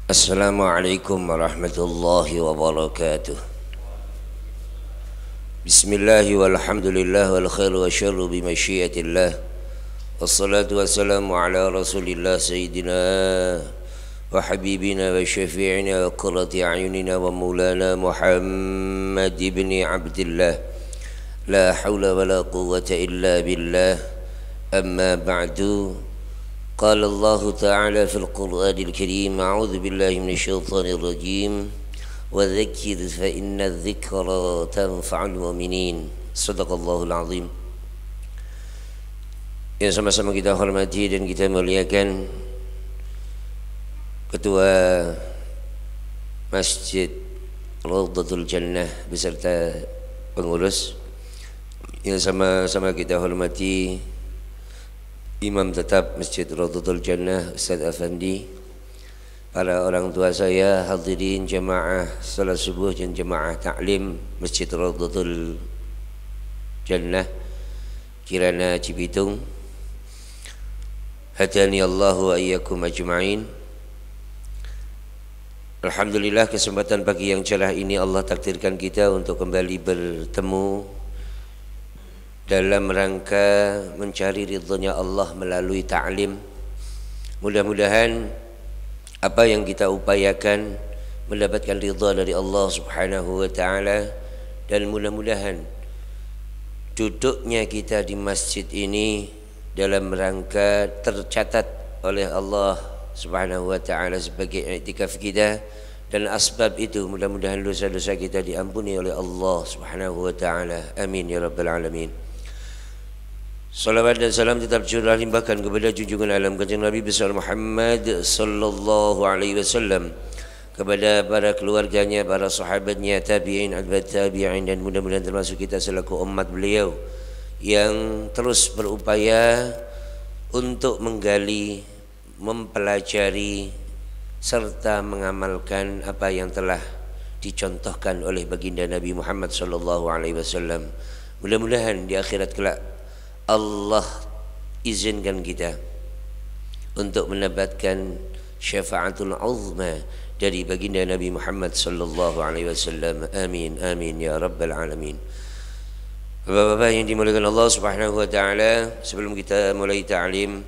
Assalamualaikum warahmatullahi wabarakatuh. Bismillahi walhamdulillah wal khairu wa syarru bimasyiatillah. Wassalatu wassalamu ala rasulillah sayyidina wa habibina wa syafi'ina wa qurrati a'yunina wa maulana Muhammad ibn Abdillah. La hawla wa la quwwata illa billah. Amma ba'du. قال الله تعالى في القرآن الكريم أعوذ بالله من الشيطان الرجيم وذكر فإن الذكرى تنفع المؤمنين صدق الله العظيم. Yang sama-sama kita hormati dan kita muliakan Ketua Masjid Rawdatul Jannah beserta pengurus, yang sama-sama kita hormati Imam tetap Masjid Rawdatul Jannah Ustaz Afandi, para orang tua saya, hadirin jemaah salat subuh dan jemaah taklim Masjid Rawdatul Jannah Kirana Cibitung. Hadani Allahu wa iyyakum ajma'in. Alhamdulillah, kesempatan pagi yang cerah ini Allah takdirkan kita untuk kembali bertemu dalam rangka mencari ridhonya Allah melalui ta'lim. Mudah-mudahan apa yang kita upayakan mendapatkan ridha dari Allah Subhanahu wa taala, dan mudah-mudahan duduknya kita di masjid ini dalam rangka tercatat oleh Allah Subhanahu wa taala sebagai i'tikaf kita, dan asbab itu mudah-mudahan dosa-dosa kita diampuni oleh Allah Subhanahu wa taala. Amin ya rabbal alamin. Salawat dan salam tetap curah limpahkan kepada junjungan alam kanjeng Nabi besar Muhammad sallallahu alaihi wasallam, kepada para keluarganya, para sahabatnya, tabi'in, atba'ut tabi'in, dan mudah-mudahan termasuk kita selaku umat beliau yang terus berupaya untuk menggali, mempelajari serta mengamalkan apa yang telah dicontohkan oleh baginda Nabi Muhammad sallallahu alaihi wasallam. Mudah-mudahan di akhirat kelak Allah izinkan kita untuk mendapatkan syafaatul uzma dari baginda Nabi Muhammad sallallahu alaihi wasallam. Amin amin ya rabbal alamin. Bapak-bapak yang dimuliakan Allah Subhanahu wa taala, sebelum kita mulai ta'lim,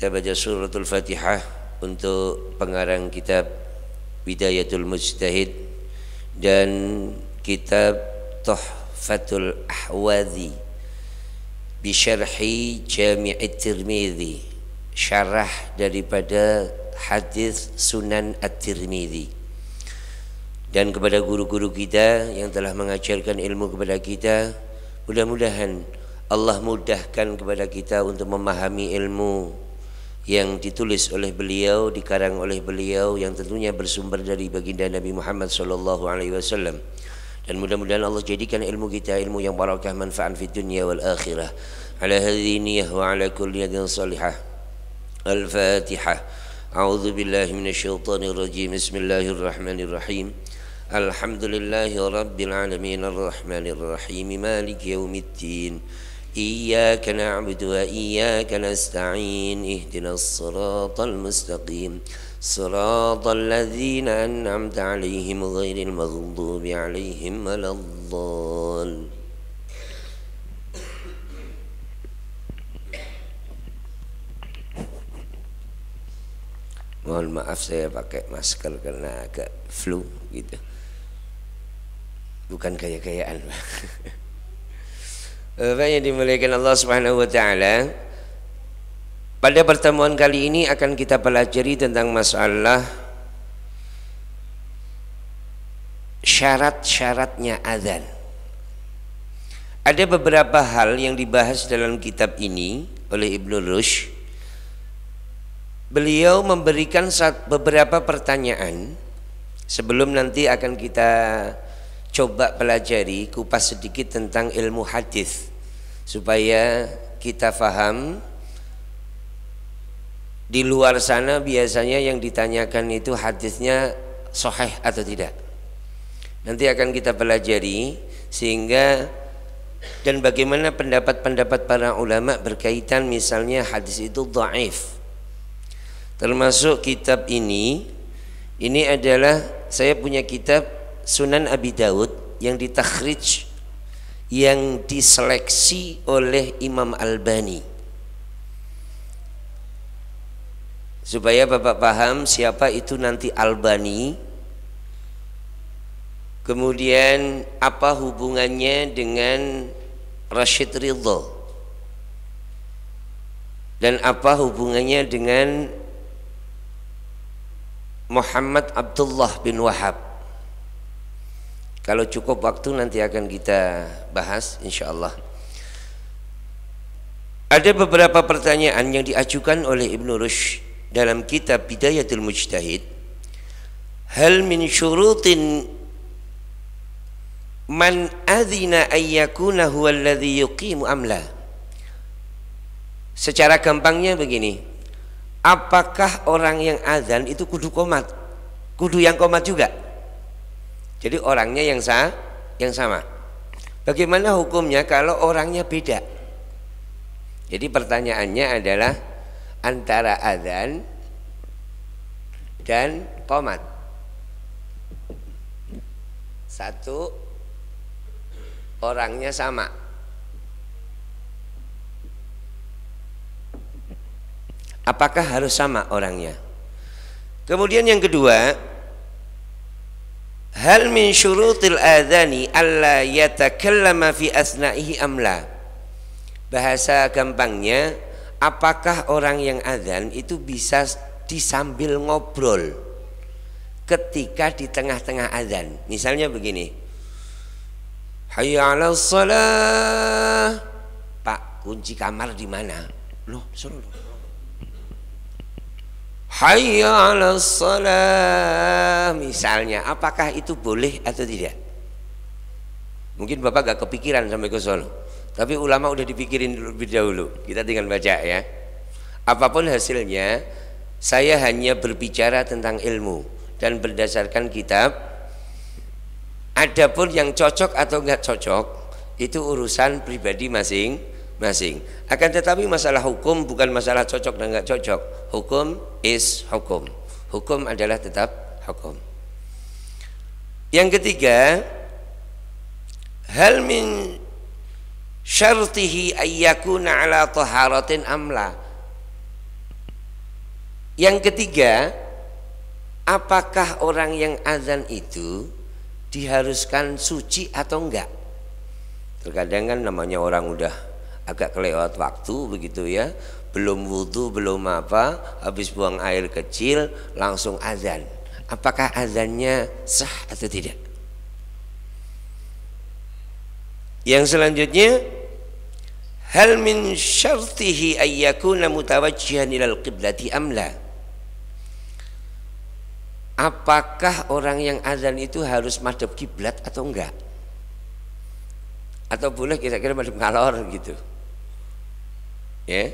kita baca suratul Fatihah untuk pengarang kitab Bidayatul Mujtahid dan kitab Tuhfatul Ahwadhi Bisyarhi Jami' Tirmidzi, syarah daripada hadis Sunan At-Tirmidzi. Dan kepada guru-guru kita yang telah mengajarkan ilmu kepada kita, mudah-mudahan Allah mudahkan kepada kita untuk memahami ilmu yang ditulis oleh beliau, dikarang oleh beliau, yang tentunya bersumber dari baginda Nabi Muhammad sallallahu alaihi wasallam. Dan mudah-mudahan Allah jadikan ilmu kita ilmu yang barakah, manfaat fid dunya wal akhirah. Ala hadhihi niyyah wa ala kulli yadin salihah. Al-Fatihah. A'udzu billahi minasyaitonir rajim. Bismillahirrahmanirrahim. Alhamdulillahi rabbil alamin arrahmanir rahim maliki yaumiddin. Iyyaka na'budu wa iyyaka nasta'in. Ihdinas siratal mustaqim. صراط الذين أنعمت عليهم غير المغضوب عليهم ولا الضالين. Mohon maaf saya pakai masker karena agak flu gitu, bukan gaya-gayaan. Bapak yang dimuliakan Allah Subhanahu wa taala, pada pertemuan kali ini akan kita pelajari tentang masalah syarat-syaratnya azan. Ada beberapa hal yang dibahas dalam kitab ini oleh Ibnu Rushd. Beliau memberikan beberapa pertanyaan sebelum nanti akan kita coba pelajari, kupas sedikit tentang ilmu hadis supaya kita faham. Di luar sana biasanya yang ditanyakan itu hadisnya sahih atau tidak. Nanti akan kita pelajari sehingga, dan bagaimana pendapat-pendapat para ulama berkaitan misalnya hadis itu dhaif. Termasuk kitab ini Ini adalah saya punya kitab Sunan Abi Dawud yang ditakhrij, yang diseleksi oleh Imam Albani, supaya Bapak paham siapa itu nanti Albani, kemudian apa hubungannya dengan Rashid Ridha, dan apa hubungannya dengan Muhammad Abdullah bin Wahab. Kalau cukup waktu nanti akan kita bahas insyaallah. Ada beberapa pertanyaan yang diajukan oleh Ibnu Rushd dalam kitab Bidayatul Mujtahid. Hal min syurutin man adzina ayyakuna huwa alladhi yuqimu amla. Secara gampangnya begini, apakah orang yang azan itu kudu qomat? Kudu yang qomat juga? Jadi orangnya yang sama. Bagaimana hukumnya kalau orangnya beda? Jadi pertanyaannya adalah antara azan dan qomat. Satu, orangnya sama. Apakah harus sama orangnya? Kemudian yang kedua, hal min syurutil adzani alla yatakallama fi asna'ihi amla. Bahasa gampangnya, apakah orang yang azan itu bisa disambil ngobrol ketika di tengah-tengah azan? Misalnya begini, hayya 'alas shalah. Pak, kunci kamar di mana? Loh, suruh. Hayya 'alas shalah misalnya, apakah itu boleh atau tidak? Mungkin Bapak gak kepikiran sampai ke Solo, tapi ulama udah dipikirin lebih dahulu. Kita tinggal baca ya. Apapun hasilnya, saya hanya berbicara tentang ilmu dan berdasarkan kitab. Adapun yang cocok atau enggak cocok itu urusan pribadi masing-masing. Akan tetapi masalah hukum bukan masalah cocok dan enggak cocok. Hukum is hukum. Hukum adalah tetap hukum. Yang ketiga, hal min syartihi ayyakuna ala taharatin amla. Yang ketiga, apakah orang yang azan itu diharuskan suci atau enggak? Terkadang kan namanya orang udah agak kelewat waktu begitu ya, belum wudu, belum apa, habis buang air kecil langsung azan. Apakah azannya sah atau tidak? Yang selanjutnya, hal min syartihi ayyakuna mutawajjihan ilal qiblati amla. Apakah orang yang azan itu harus madhep kiblat atau enggak? Atau boleh kira-kira madhep ngalor gitu ya.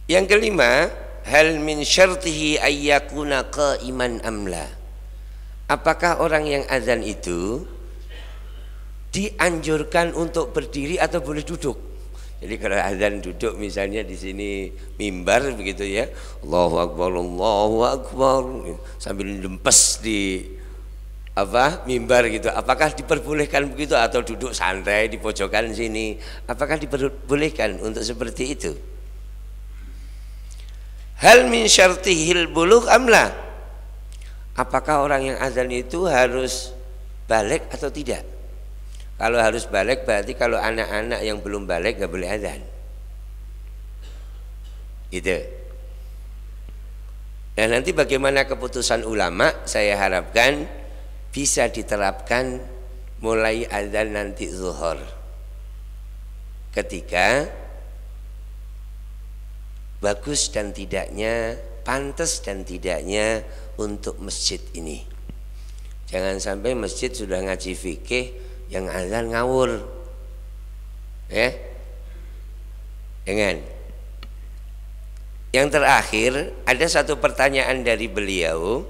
Yang kelima, hal min syartihi ayyakuna qa'iman amla. Apakah orang yang azan itu dianjurkan untuk berdiri atau boleh duduk? Jadi kalau azan duduk misalnya di sini mimbar begitu ya, Allahu Akbar sambil dempes di apa mimbar gitu. Apakah diperbolehkan begitu atau duduk santai di pojokan sini? Apakah diperbolehkan untuk seperti itu? Hal min syartihil bulugh amla. Apakah orang yang azan itu harus balik atau tidak? Kalau harus balik berarti kalau anak-anak yang belum balik gak boleh azan. Gitu. Dan nanti bagaimana keputusan ulama, saya harapkan bisa diterapkan mulai azan nanti zuhur. Ketika bagus dan tidaknya, pantas dan tidaknya untuk masjid ini. Jangan sampai masjid sudah ngaji fikih yang azan ngawur, ya. Jangan. Yang terakhir ada satu pertanyaan dari beliau,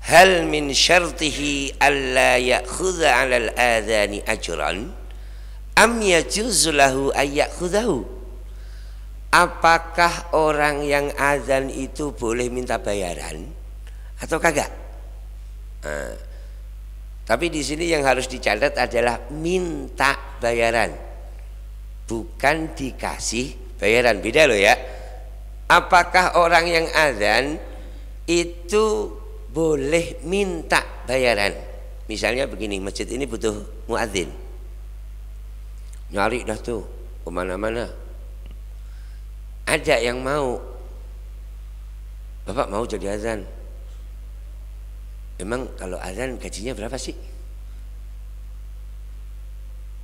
hal min syartihi alla ya'khudha 'alal adzani ajran am yajuzu lahu ay ya'khudhahu. Apakah orang yang azan itu boleh minta bayaran atau kagak? Nah, tapi di sini yang harus dicatat adalah minta bayaran, bukan dikasih bayaran. Beda loh ya. Apakah orang yang azan itu boleh minta bayaran? Misalnya begini, masjid ini butuh muadzin, nyari dah tuh kemana-mana. Ada yang mau, Bapak mau jadi azan. Emang kalau azan gajinya berapa sih?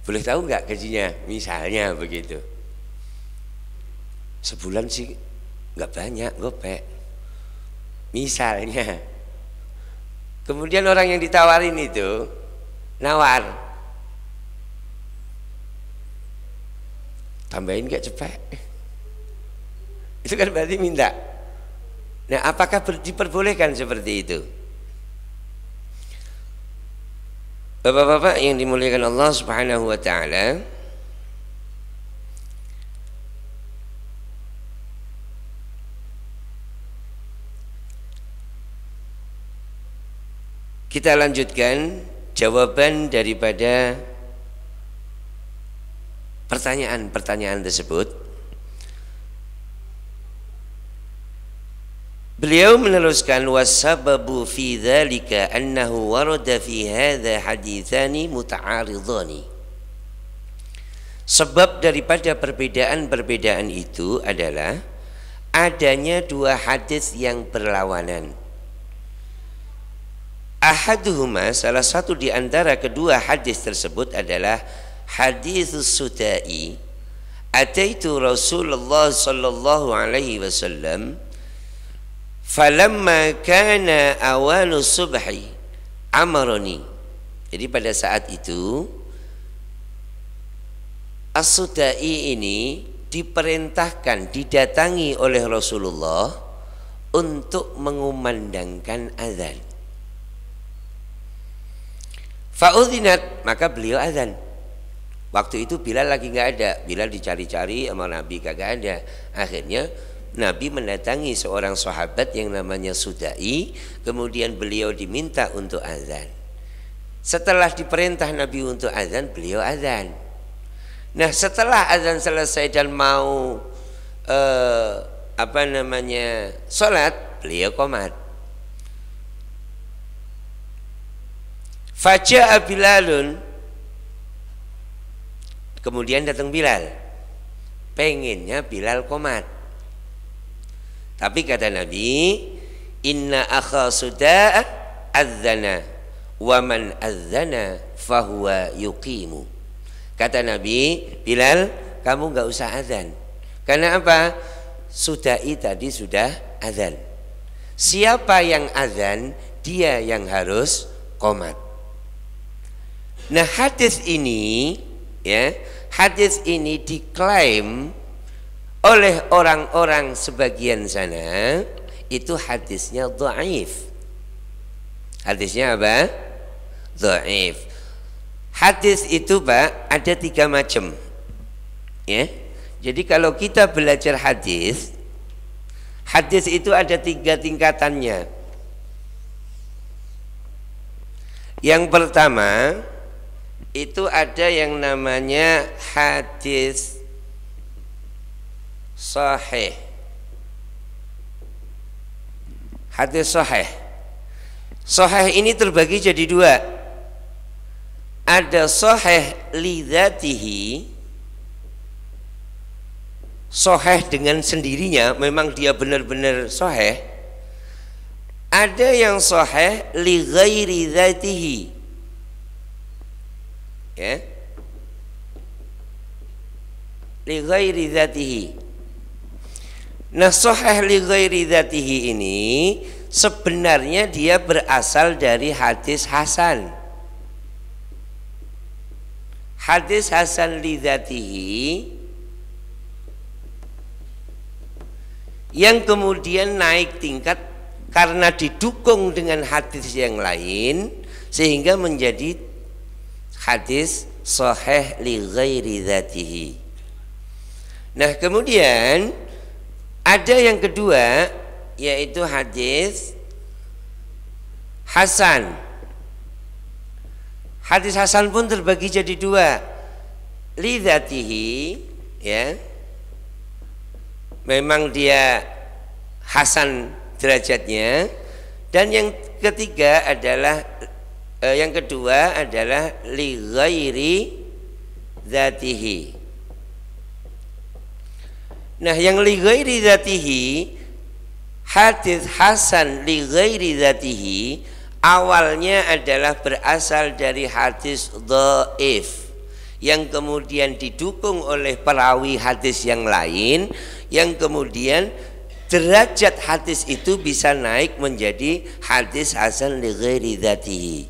Boleh tahu nggak gajinya? Misalnya begitu. Sebulan sih nggak banyak, gopek. Misalnya. Kemudian orang yang ditawarin itu nawar, tambahin gak cepet. Itu kan berarti minta. Nah, apakah diperbolehkan seperti itu? Bapak-bapak yang dimuliakan Allah Subhanahu wa taala, kita lanjutkan jawaban daripada pertanyaan-pertanyaan tersebut. Beliau meneruskan, wasababu fi dzalika annahu warada fi hadza haditsani muta'aridhani. Sebab daripada perbedaan-perbedaan itu adalah adanya dua hadis yang berlawanan. Ahaduhuma, salah satu di antara kedua hadis tersebut adalah hadis Sudai, ataitu Rasulullah sallallahu alaihi wasallam falamma kana awanu subhi amaroni. Jadi pada saat itu As-Sudai ini diperintahkan, didatangi oleh Rasulullah untuk mengumandangkan azan. Fa'udzinat, maka beliau azan. Waktu itu Bilal lagi nggak ada, Bilal dicari-cari sama Nabi kagak ada. Akhirnya Nabi mendatangi seorang sahabat yang namanya Sudai, kemudian beliau diminta untuk azan. Setelah diperintah Nabi untuk azan, beliau azan. Nah, setelah azan selesai dan mau sholat, beliau qomat. Faja'a Bilalun, kemudian datang Bilal, pengennya Bilal qomat. Tapi kata Nabi, inna akha Suda' adzana wa man adzana fahuwa yuqimu. Kata Nabi, Bilal, kamu nggak usah azan. Karena apa? Sudai tadi sudah azan. Siapa yang azan, dia yang harus qomat. Nah, hadis ini diklaim oleh orang-orang sebagian sana itu hadisnya dhaif. Hadisnya apa? Dhaif. Hadis itu Pak ada 3 macam. Ya. Jadi kalau kita belajar hadis itu ada 3 tingkatannya. Yang pertama itu ada yang namanya hadis sahih. Hadis sahih. Sahih ini terbagi jadi 2. Ada sahih li dzatihi, sahih dengan sendirinya, memang dia benar-benar sahih. Ada yang sahih li ghairi dzatihi, ya, li ghairi dzatihi. Nah, sahih li ghairi dzatihi ini sebenarnya dia berasal dari hadis hasan. Hadis hasan li dzatihi yang kemudian naik tingkat karena didukung dengan hadis yang lain sehingga menjadi hadis sahih li ghairi dzatihi. Nah, kemudian ada yang kedua yaitu hadis hasan. Hadis hasan pun terbagi jadi dua. Lidzatihi, ya, memang dia hasan derajatnya. Dan yang ketiga adalah yang kedua adalah li ghairi dzatihi. Nah, yang li ghairi dzatihi, hadis hasan li ghairi dzatihi awalnya adalah berasal dari hadis dhaif yang kemudian didukung oleh perawi hadis yang lain, yang kemudian derajat hadis itu bisa naik menjadi hadis hasan li ghairi dzatihi.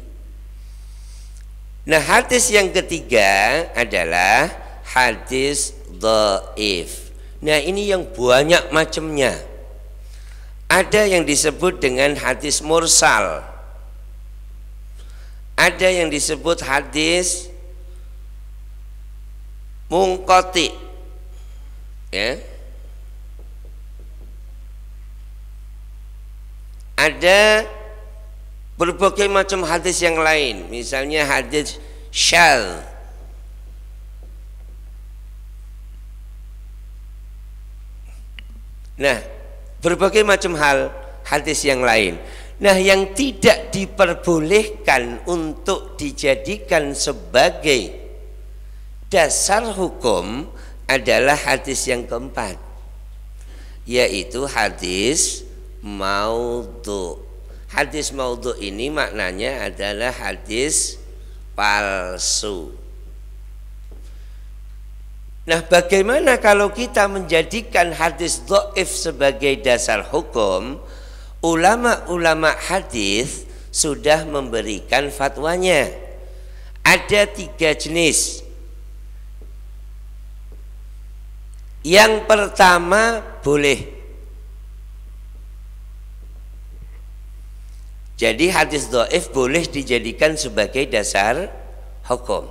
Nah, hadis yang ketiga adalah hadis dhaif. Nah, ini yang banyak macamnya. Ada yang disebut dengan hadis mursal, ada yang disebut hadis munqati, ya. Ada berbagai macam hadis yang lain, misalnya hadis syadz. Nah, berbagai macam hal hadis yang lain. Nah, yang tidak diperbolehkan untuk dijadikan sebagai dasar hukum adalah hadis yang keempat, yaitu hadis maudhu. Hadis maudhu ini maknanya adalah hadis palsu. Nah, bagaimana kalau kita menjadikan hadis dhaif sebagai dasar hukum? Ulama-ulama hadis sudah memberikan fatwanya. Ada 3 jenis. Yang pertama, boleh. Jadi hadis dhaif boleh dijadikan sebagai dasar hukum.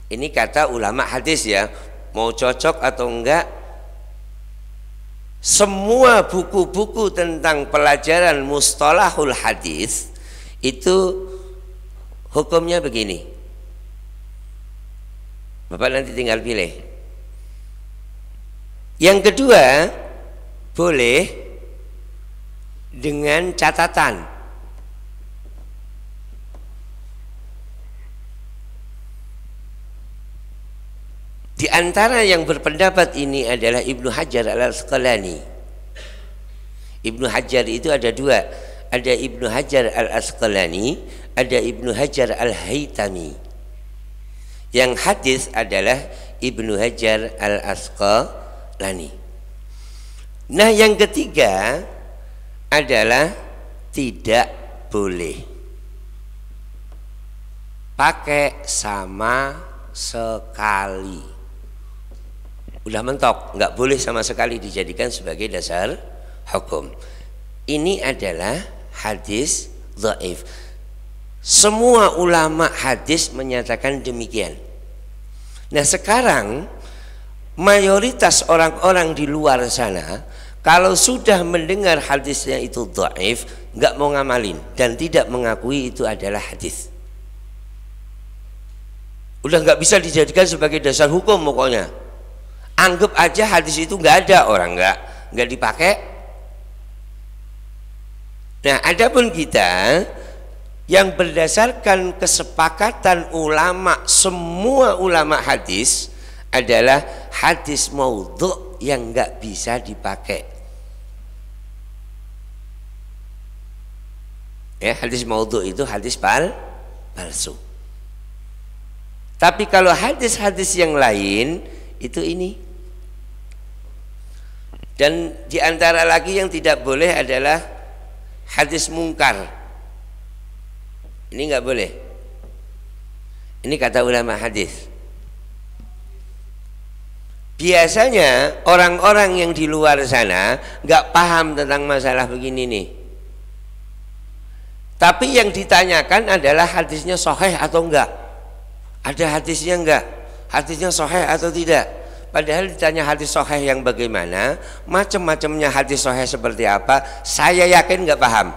Ini kata ulama hadis, ya. Mau cocok atau enggak, semua buku-buku tentang pelajaran mustalahul hadis itu hukumnya begini. Bapak nanti tinggal pilih. Yang kedua, boleh dengan catatan. Di antara yang berpendapat ini adalah Ibnu Hajar al-Asqalani. Ibnu Hajar itu ada 2. Ada Ibnu Hajar al-Asqalani, ada Ibnu Hajar al-Haytami. Yang hadis adalah Ibnu Hajar al-Asqalani. Nah, yang ketiga adalah tidak boleh pakai sama sekali. Udah mentok, nggak boleh sama sekali dijadikan sebagai dasar hukum. Ini adalah hadis dhaif. Semua ulama hadis menyatakan demikian. Nah, sekarang mayoritas orang-orang di luar sana kalau sudah mendengar hadisnya itu dhaif, nggak mau ngamalin dan tidak mengakui itu adalah hadis. Udah nggak bisa dijadikan sebagai dasar hukum pokoknya. Anggap aja hadis itu nggak ada, orang nggak dipakai. Nah, adapun kita yang berdasarkan kesepakatan ulama, semua ulama hadis adalah hadis maudhu yang nggak bisa dipakai. Ya, hadis maudhu itu hadis palsu. Tapi kalau hadis-hadis yang lain itu ini. Dan di antara lagi yang tidak boleh adalah hadis mungkar. Ini nggak boleh. Ini kata ulama hadis. Biasanya orang-orang yang di luar sana nggak paham tentang masalah begini nih. Tapi yang ditanyakan adalah hadisnya sahih atau enggak. Ada hadisnya enggak? Hadisnya sahih atau tidak? Padahal ditanya hadis sahih yang bagaimana, macam-macamnya hadis sahih seperti apa, saya yakin nggak paham.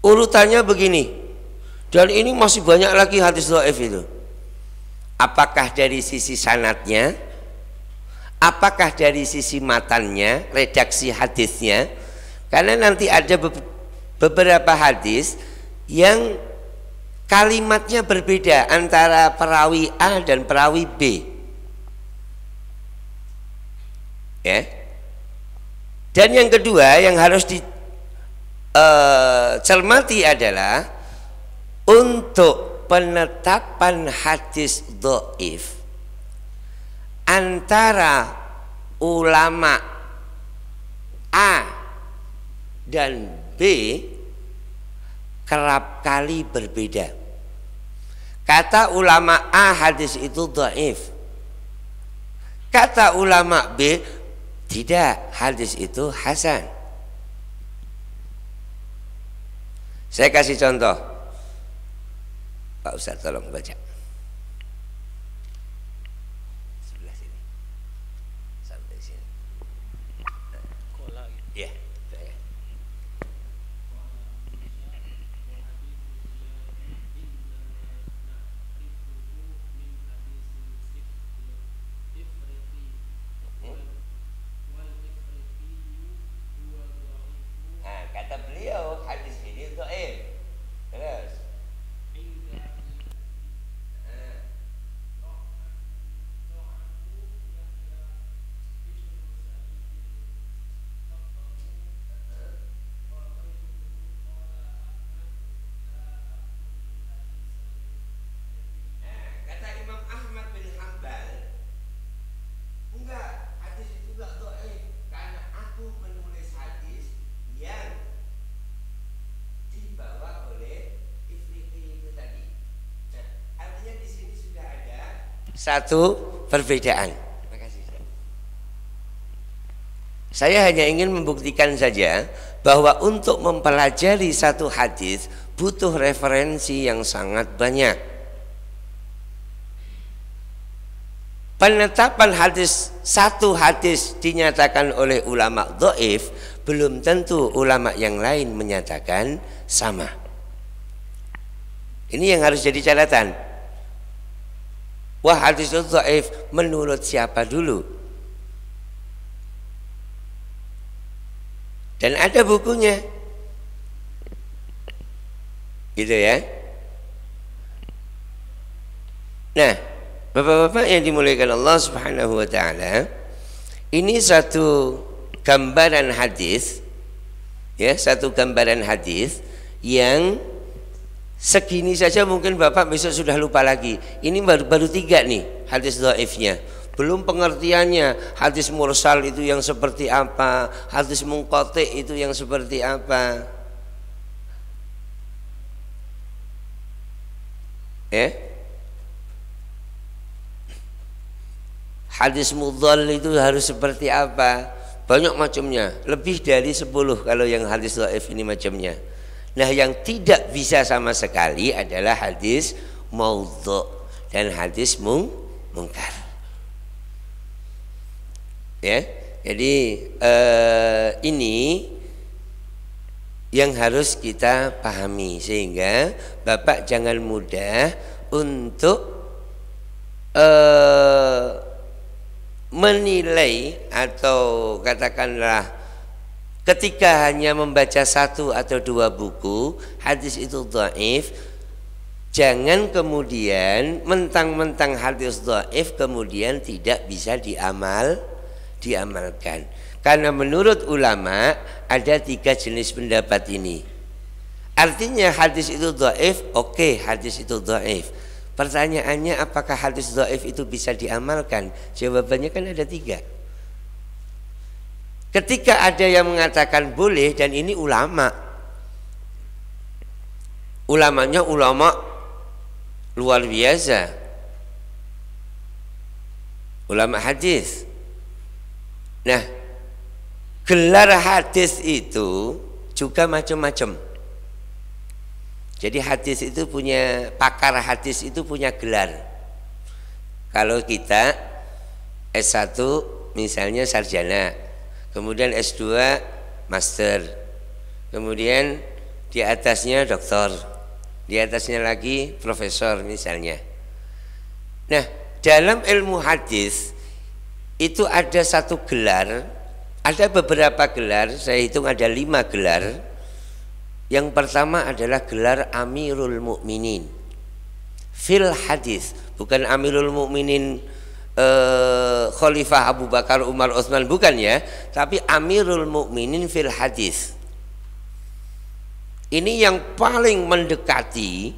urutannya begini. Dan ini masih banyak lagi hadis dhaif itu. Apakah dari sisi sanadnya, apakah dari sisi matannya, redaksi hadisnya? Karena nanti ada beberapa hadis yang kalimatnya berbeda antara perawi A dan perawi B. Ya. Dan yang kedua yang harus dicermati adalah untuk penetapan hadis dhaif antara ulama A dan B kerap kali berbeda. Kata ulama A hadis itu dhaif. Kata ulama B tidak, hadis itu hasan. Saya kasih contoh. Pak Ustaz tolong baca. Sebelah sini. Sampai sini. Iya. Kata beliau hadis ini dhaif. Terus kata Imam Ahmad bin Hanbal, enggak, hadis itu enggak dhaif karena aku menulis hadis yang dibawa oleh Ifriqi itu tadi. Nah, artinya di sini sudah ada satu perbedaan. Makasih. Saya hanya ingin membuktikan saja bahwa untuk mempelajari satu hadis butuh referensi yang sangat banyak. Penetapan hadis, satu hadis dinyatakan oleh ulama dhaif, belum tentu ulama yang lain menyatakan sama. Ini yang harus jadi catatan. Wah, hadis itu dhaif menurut siapa dulu? Dan ada bukunya. Gitu ya. Nah, Bapak-bapak yang dimuliakan Allah Subhanahu wa taala, ini satu gambaran hadis, ya, satu gambaran hadis yang segini saja mungkin Bapak besok sudah lupa lagi. Ini baru 3 nih hadis dhaifnya. Belum pengertiannya, hadis mursal itu yang seperti apa, hadis munqati itu yang seperti apa. Hadis mudhal itu harus seperti apa? Banyak macamnya, lebih dari 10 kalau yang hadis dhaif ini macamnya. Nah, yang tidak bisa sama sekali adalah hadis maudhu' dan hadis mungkar. Ya, jadi ini yang harus kita pahami sehingga Bapak jangan mudah untuk menilai atau katakanlah ketika hanya membaca 1 atau 2 buku hadis itu dhaif, jangan kemudian mentang-mentang hadis dhaif kemudian tidak bisa diamalkan. Karena menurut ulama ada 3 jenis pendapat ini. Artinya hadis itu dhaif, oke, hadis itu dhaif. Pertanyaannya apakah hadis dhaif itu bisa diamalkan? Jawabannya kan ada 3. Ketika ada yang mengatakan boleh, dan ini ulama, ulamanya ulama luar biasa, ulama hadis. Nah, gelar hadis itu juga macam-macam. Jadi hadis itu punya, pakar hadis itu punya gelar. Kalau kita S1 misalnya sarjana, kemudian S2 master, kemudian di atasnya doktor, di atasnya lagi profesor misalnya. Nah, dalam ilmu hadis itu ada satu gelar, ada beberapa gelar, saya hitung ada 5 gelar. Yang pertama adalah gelar Amirul Mukminin fil hadis, bukan Amirul Mukminin Khalifah Abu Bakar, Umar, Utsman, bukan ya, tapi Amirul Mukminin fil hadis. Ini yang paling mendekati,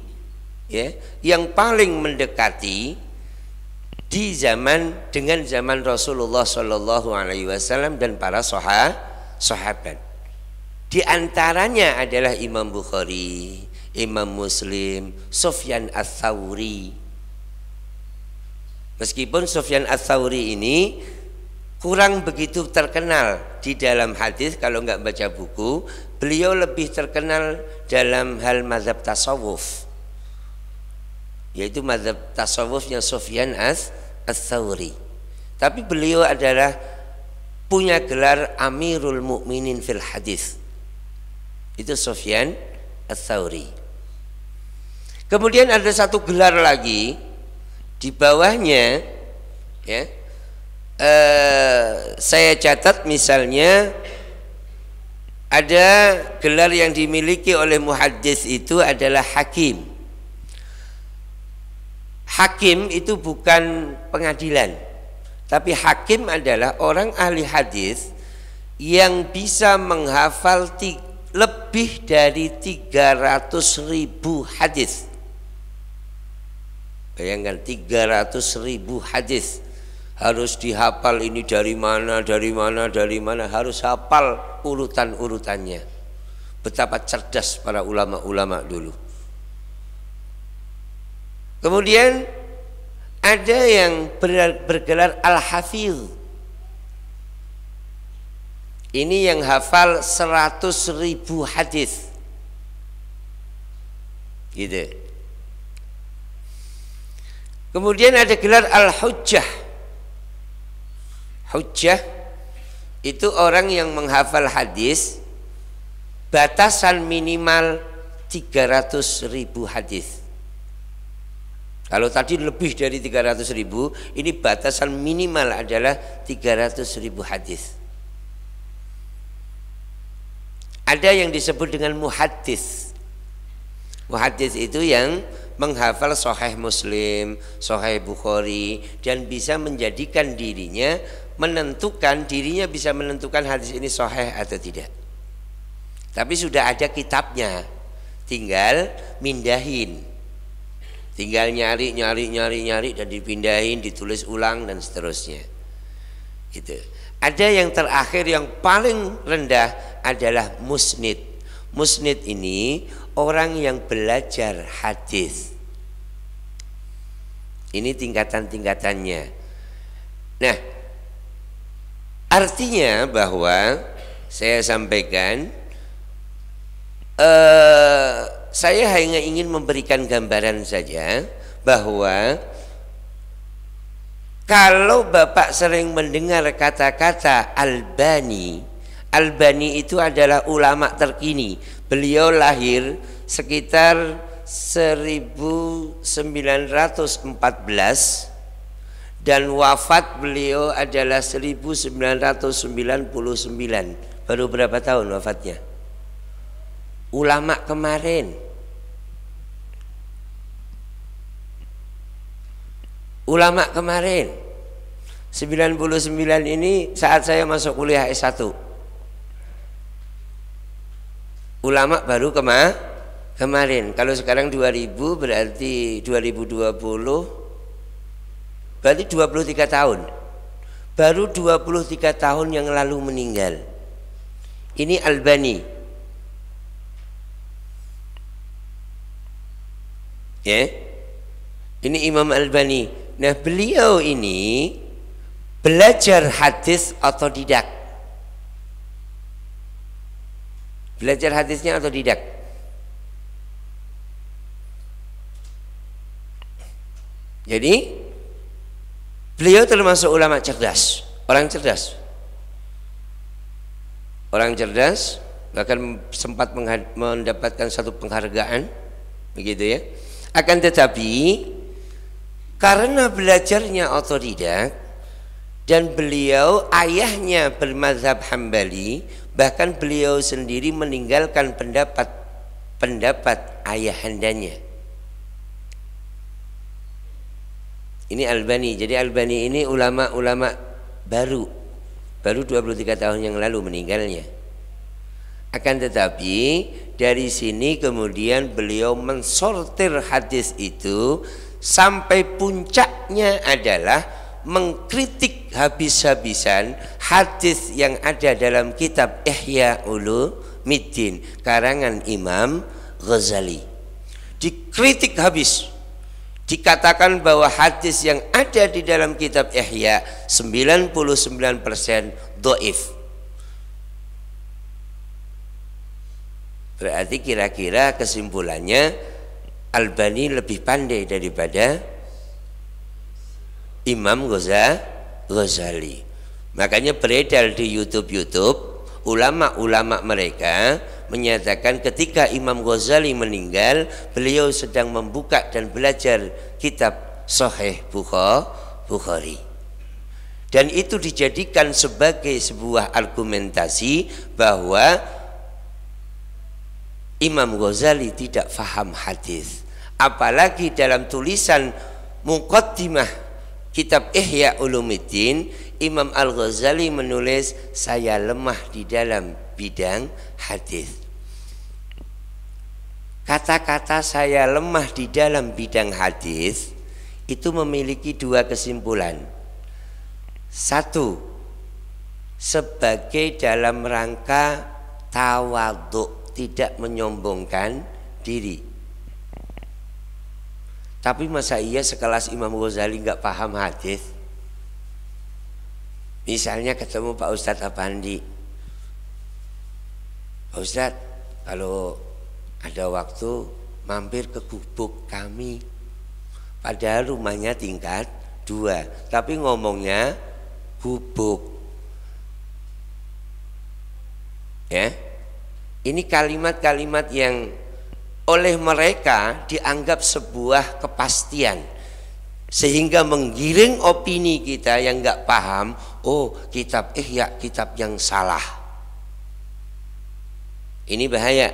ya, yang paling mendekati di zaman dengan zaman Rasulullah Shallallahu Alaihi Wasallam dan para sahabat. Di antaranya adalah Imam Bukhari, Imam Muslim, Sufyan Ats-Tsauri. Meskipun Sufyan Ats-Tsauri ini kurang begitu terkenal di dalam hadis, kalau nggak baca buku, beliau lebih terkenal dalam hal mazhab tasawuf, yaitu mazhab tasawufnya Sufyan Ats-Tsauri. Tapi beliau adalah punya gelar Amirul Mukminin fil hadis. Itu Sufyan Ats-Tsauri. Kemudian ada satu gelar lagi di bawahnya, ya, saya catat misalnya ada gelar yang dimiliki oleh muhaddis itu adalah hakim. Hakim itu bukan pengadilan, tapi hakim adalah orang ahli hadis yang bisa menghafal lebih dari 300.000 hadis. Bayangkan 300.000 hadis harus dihafal, ini dari mana, harus hafal urutan-urutannya. Betapa cerdas para ulama-ulama dulu. Kemudian ada yang bergelar Al-Hafiz. Ini yang hafal 100.000 hadis. Gitu. Kemudian ada gelar Al-Hujjah. Hujjah itu orang yang menghafal hadis batasan minimal 300.000 hadis. Kalau tadi lebih dari 300.000, ini batasan minimal adalah 300.000 hadis. Ada yang disebut dengan muhaddis. Muhaddis itu yang menghafal Sahih Muslim, Sahih Bukhari, dan bisa menjadikan dirinya bisa menentukan hadis ini sahih atau tidak. Tapi sudah ada kitabnya, tinggal mindahin, tinggal nyari dan dipindahin, ditulis ulang dan seterusnya. Gitu. Ada yang terakhir yang paling rendah adalah musnid. Musnid ini orang yang belajar hadis. Ini tingkatan-tingkatannya. Nah, artinya bahwa saya sampaikan, saya hanya ingin memberikan gambaran saja bahwa kalau Bapak sering mendengar kata-kata Albani itu adalah ulama terkini. Beliau lahir sekitar 1914 dan wafat beliau adalah 1999. Baru berapa tahun wafatnya? Ulama kemarin. Ulama kemarin. 99 ini saat saya masuk kuliah S1. Ulama baru kemarin. Kalau sekarang 2000 berarti 2020, berarti 23 tahun. Baru 23 tahun yang lalu meninggal. Ini Albani. Ya. Ini Imam Albani. Nah, beliau ini belajar hadis otodidak. Belajar hadisnya otodidak. Jadi beliau termasuk ulama cerdas, orang cerdas. Orang cerdas bahkan sempat mendapatkan satu penghargaan, begitu ya. Akan tetapi karena belajarnya otodidak dan beliau ayahnya bermazhab Hambali, bahkan beliau sendiri meninggalkan pendapat ayahandanya. Ini Albani. Jadi Albani ini ulama baru 23 tahun yang lalu meninggalnya. Akan tetapi dari sini kemudian beliau mensortir hadis itu sampai puncaknya adalah mengkritik habis-habisan hadis yang ada dalam kitab Ihya Ulumuddin karangan Imam Ghazali. Dikritik habis. Dikatakan bahwa hadis yang ada di dalam kitab Ihya 99% dhaif. Berarti kira-kira kesimpulannya Albani lebih pandai daripada Imam Ghazali. Makanya beredar di YouTube ulama-ulama mereka menyatakan ketika Imam Ghazali meninggal, beliau sedang membuka dan belajar kitab Sahih Bukhari. Dan itu dijadikan sebagai sebuah argumentasi bahwa Imam Ghazali tidak faham hadis. Apalagi dalam tulisan muqaddimah kitab Ihya Ulumuddin, Imam Al-Ghazali menulis, saya lemah di dalam bidang hadis. Kata-kata saya lemah di dalam bidang hadis itu memiliki dua kesimpulan. Satu, sebagai dalam rangka tawadhu, tidak menyombongkan diri. Tapi masa iya sekelas Imam Ghazali nggak paham hadis? Misalnya ketemu Pak Ustadz Apandi, Pak Ustadz kalau ada waktu mampir ke gubuk kami, padahal rumahnya tingkat 2 tapi ngomongnya gubuk ya. Ini kalimat-kalimat yang oleh mereka dianggap sebuah kepastian, sehingga menggiring opini kita yang nggak paham, oh kitab Ihya kitab yang salah. Ini bahaya,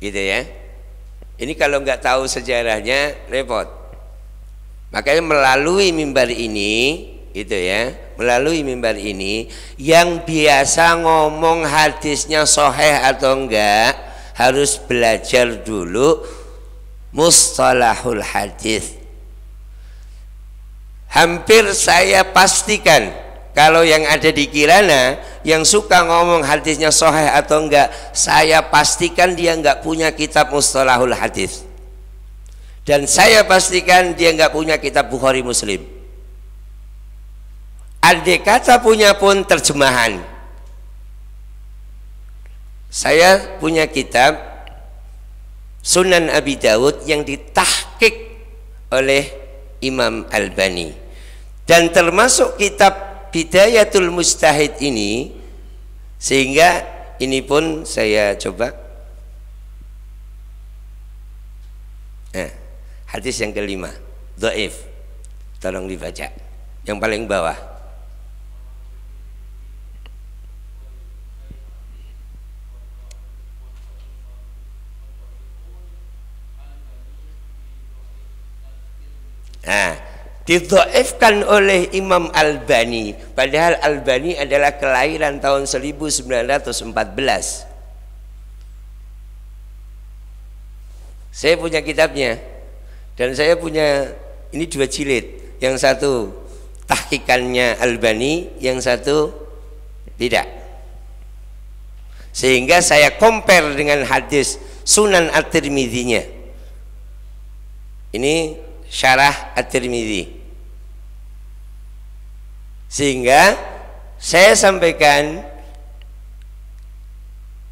gitu ya. Ini kalau nggak tahu sejarahnya repot. Makanya melalui mimbar ini, gitu ya, melalui mimbar ini yang biasa ngomong hadisnya sahih atau enggak harus belajar dulu mustalahul hadis. Hampir saya pastikan kalau yang ada di Kirana yang suka ngomong hadisnya sahih atau enggak, saya pastikan dia enggak punya kitab mustalahul hadis, dan saya pastikan dia enggak punya kitab Bukhari Muslim. Andai kata punya pun terjemahan. Saya punya kitab Sunan Abi Dawud yang ditahqiq oleh Imam Albani, dan termasuk kitab Bidayatul Mujtahid ini, sehingga ini pun saya coba. Hadis yang kelima dhaif, tolong dibaca yang paling bawah. Didhaifkan oleh Imam Albani, padahal Albani adalah kelahiran tahun 1914. Saya punya kitabnya, dan saya punya ini 2 jilid, yang satu tahqiqannya Albani, yang satu tidak. Sehingga saya compare dengan hadis Sunan At-Tirmidzi-nya. Ini Syarah At-Tirmidzi. Sehingga saya sampaikan,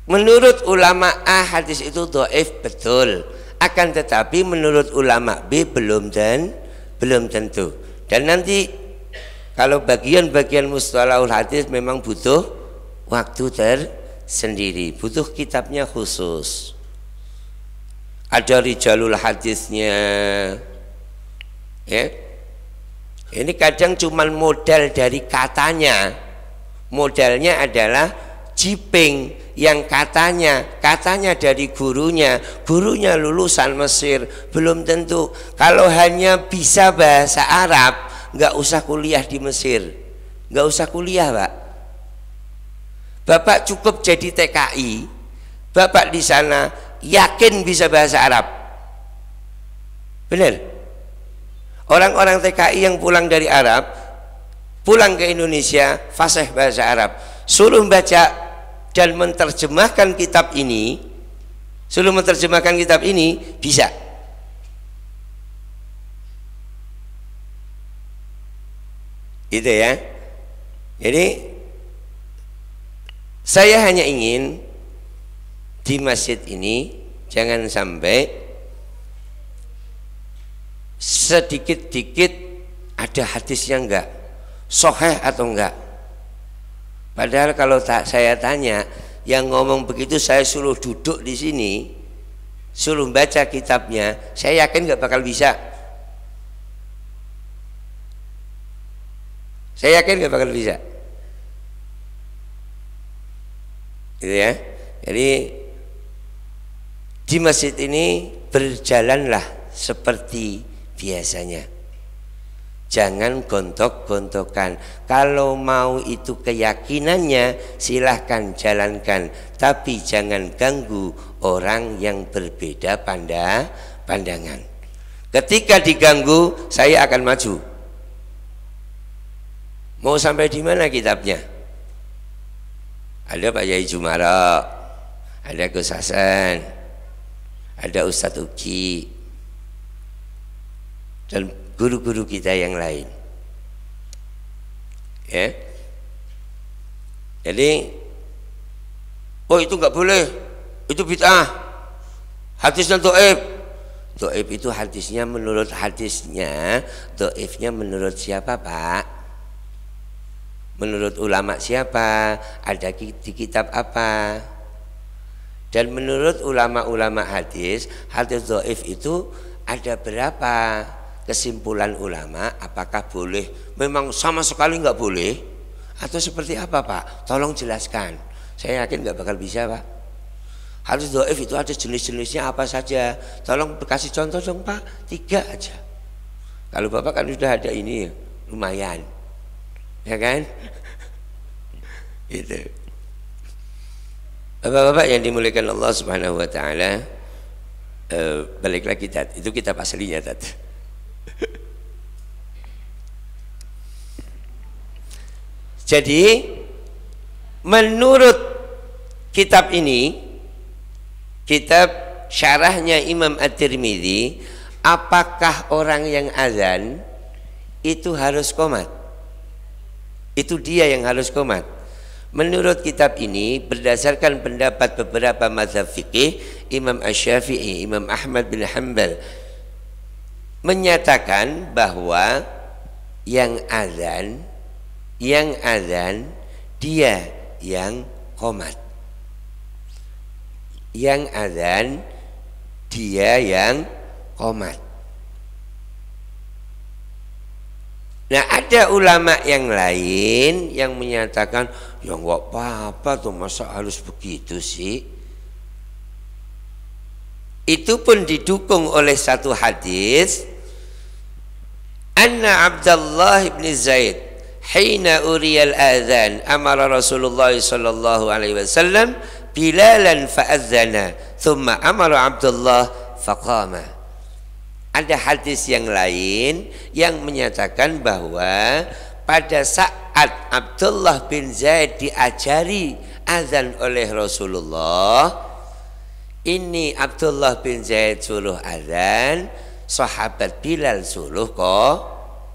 menurut ulama A hadis itu dhaif betul, akan tetapi menurut ulama B belum tentu. Dan nanti kalau bagian-bagian mustalahul hadis memang butuh waktu tersendiri, butuh kitabnya khusus. Ada rijalul hadisnya, ya. Ini kadang cuman modal dari katanya, modalnya adalah jiping yang katanya dari gurunya lulusan Mesir, belum tentu. Kalau hanya bisa bahasa Arab, nggak usah kuliah di Mesir, nggak usah kuliah, Pak. Bapak cukup jadi TKI, Bapak di sana yakin bisa bahasa Arab, benar? Orang-orang TKI yang pulang dari Arab, pulang ke Indonesia, fasih bahasa Arab, suruh baca dan menerjemahkan kitab ini, bisa. Gitu ya. Jadi saya hanya ingin di masjid ini jangan sampai sedikit-dikit ada hadisnya enggak, sahih atau enggak. Padahal kalau saya tanya, yang ngomong begitu saya suruh duduk di sini, suruh baca kitabnya, saya yakin enggak bakal bisa. Saya yakin enggak bakal bisa. Gitu ya. Jadi di masjid ini berjalanlah seperti biasanya. Jangan gontok-gontokan. Kalau mau itu keyakinannya, silahkan jalankan, tapi jangan ganggu orang yang berbeda pandangan. Ketika diganggu, saya akan maju. Mau sampai di mana kitabnya? Ada Pak Yai Jumara, ada Gus Hasan, ada Ustadz Uki, dan guru-guru kita yang lain, ya. Jadi, oh itu nggak boleh, itu bid'ah, hadisnya dhaif. Dhaif itu hadisnya menurut hadisnya, dhaifnya menurut siapa, Pak? Menurut ulama siapa? Ada di kitab apa? Dan menurut ulama-ulama hadis dhaif itu ada berapa? Kesimpulan ulama, apakah boleh? Memang sama sekali nggak boleh? Atau seperti apa, Pak? Tolong jelaskan. Saya yakin nggak bakal bisa, Pak. Hadis dhaif itu ada jenis-jenisnya apa saja? Tolong kasih contoh dong, Pak. 3 aja. Kalau Bapak kan sudah ada ini, lumayan, ya kan? Gitu. Bapak-bapak yang dimuliakan Allah Subhanahu Wa Taala, balik lagi itu kitab aslinya tadi. Jadi menurut kitab ini, kitab syarahnya Imam At-Tirmidzi, apakah orang yang azan itu harus qomat? Itu dia yang harus qomat. Menurut kitab ini, berdasarkan pendapat beberapa mazhab fikih, Imam Asy-Syafi'i, Imam Ahmad bin Hanbal menyatakan bahwa yang azan dia yang qomat. Yang azan dia yang qomat. Nah, ada ulama yang lain yang menyatakan, ya nggak apa-apa tuh, masa harus begitu sih. Itu pun didukung oleh satu hadis, anna Abdullah bin Zaid hina uriyal adzan amara Rasulullah sallallahu alaihi wasallam Bilalan fa'adzana thumma amara Abdullah faqama. Ada hadis yang lain yang menyatakan bahwa pada saat Abdullah bin Zaid diajari azan oleh Rasulullah, ini Abdullah bin Zaid suruh azan, sahabat Bilal suruh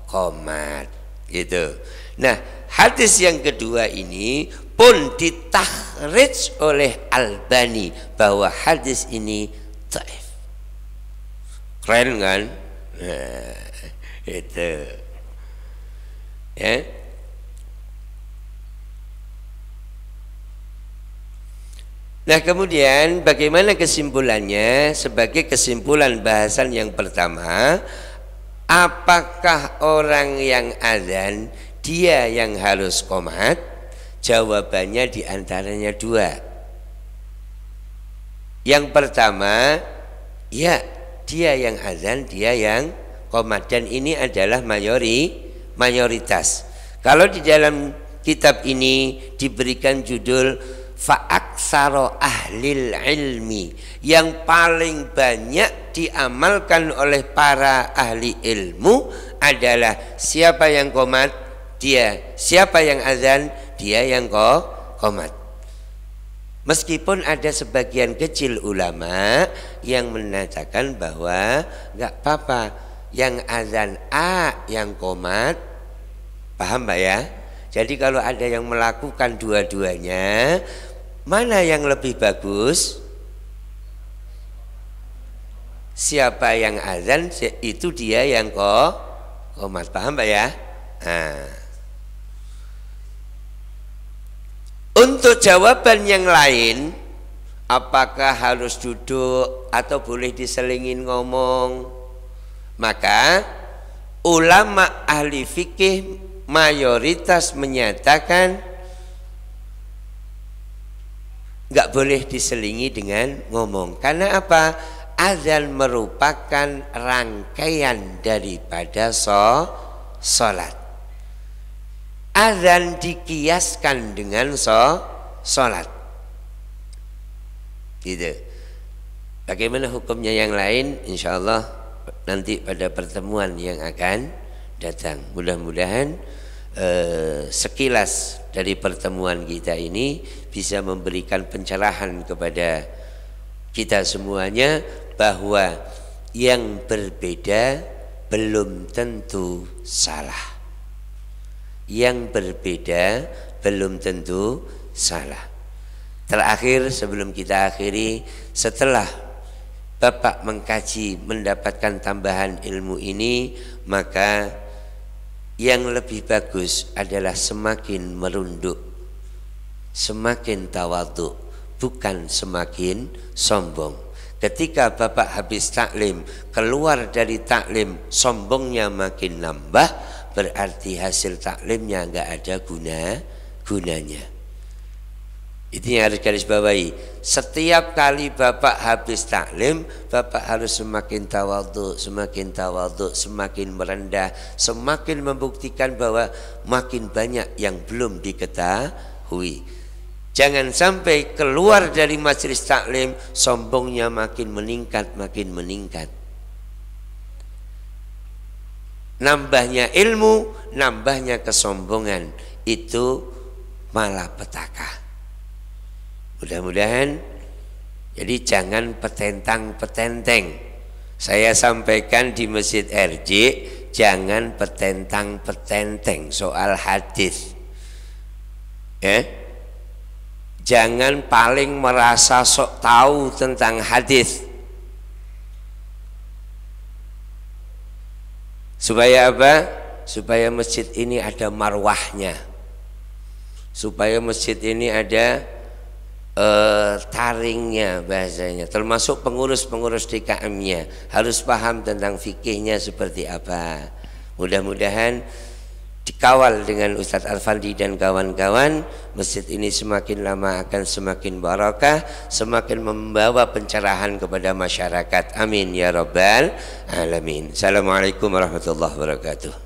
qomat, gitu. Nah, hadis yang kedua ini pun ditakhrij oleh Albani bahwa hadis ini dhaif. Keren kan? Nah, itu ya. Nah kemudian bagaimana kesimpulannya? Sebagai kesimpulan bahasan yang pertama, apakah orang yang azan dia yang harus qomat? Jawabannya diantaranya dua. Yang pertama, ya dia yang azan, dia yang qomat, dan ini adalah mayoritas. Kalau di dalam kitab ini diberikan judul fa'aksaro ahlil ilmi, yang paling banyak diamalkan oleh para ahli ilmu adalah siapa yang qomat, dia. Siapa yang azan, dia yang qomat. Meskipun ada sebagian kecil ulama yang mengatakan bahwa enggak apa-apa yang azan A yang qomat. Paham Mbak ya? Jadi kalau ada yang melakukan dua-duanya, mana yang lebih bagus? Siapa yang azan itu dia yang qomat. Paham Mbak ya? Nah. Untuk jawaban yang lain, apakah harus duduk atau boleh diselingin ngomong? Maka ulama ahli fikih mayoritas menyatakan nggak boleh diselingi dengan ngomong. Karena apa? Azan merupakan rangkaian daripada sholat. Azan dikiaskan dengan sholat. Gitu. Bagaimana hukumnya yang lain? Insya Allah nanti pada pertemuan yang akan datang. Mudah-mudahan sekilas dari pertemuan kita ini bisa memberikan pencerahan kepada kita semuanya bahwa yang berbeda belum tentu salah. Yang berbeda belum tentu salah. Terakhir sebelum kita akhiri, setelah Bapak mengkaji mendapatkan tambahan ilmu ini, maka yang lebih bagus adalah semakin merunduk, semakin tawadhu, bukan semakin sombong. Ketika Bapak habis taklim, keluar dari taklim sombongnya makin nambah, berarti hasil taklimnya enggak ada gunanya. Itu yang harus garis bawahi. Setiap kali Bapak habis taklim, Bapak harus semakin tawadhu, semakin merendah, semakin membuktikan bahwa makin banyak yang belum diketahui. Jangan sampai keluar dari majelis taklim sombongnya makin meningkat. Nambahnya ilmu, nambahnya kesombongan, itu malapetaka. Mudah-mudahan, jadi jangan petentang-petenteng. Saya sampaikan di Masjid RJ, jangan petentang-petenteng soal hadis. Ya? Jangan paling merasa sok tahu tentang hadis. Supaya apa? Supaya masjid ini ada marwahnya. Supaya masjid ini ada taringnya bahasanya. Termasuk pengurus-pengurus DKM-nya harus paham tentang fikihnya seperti apa. Mudah-mudahan dikawal dengan Ustadz Alfandi dan kawan-kawan, masjid ini semakin lama akan semakin barakah, semakin membawa pencerahan kepada masyarakat. Amin ya rabbal alamin. Assalamualaikum warahmatullahi wabarakatuh.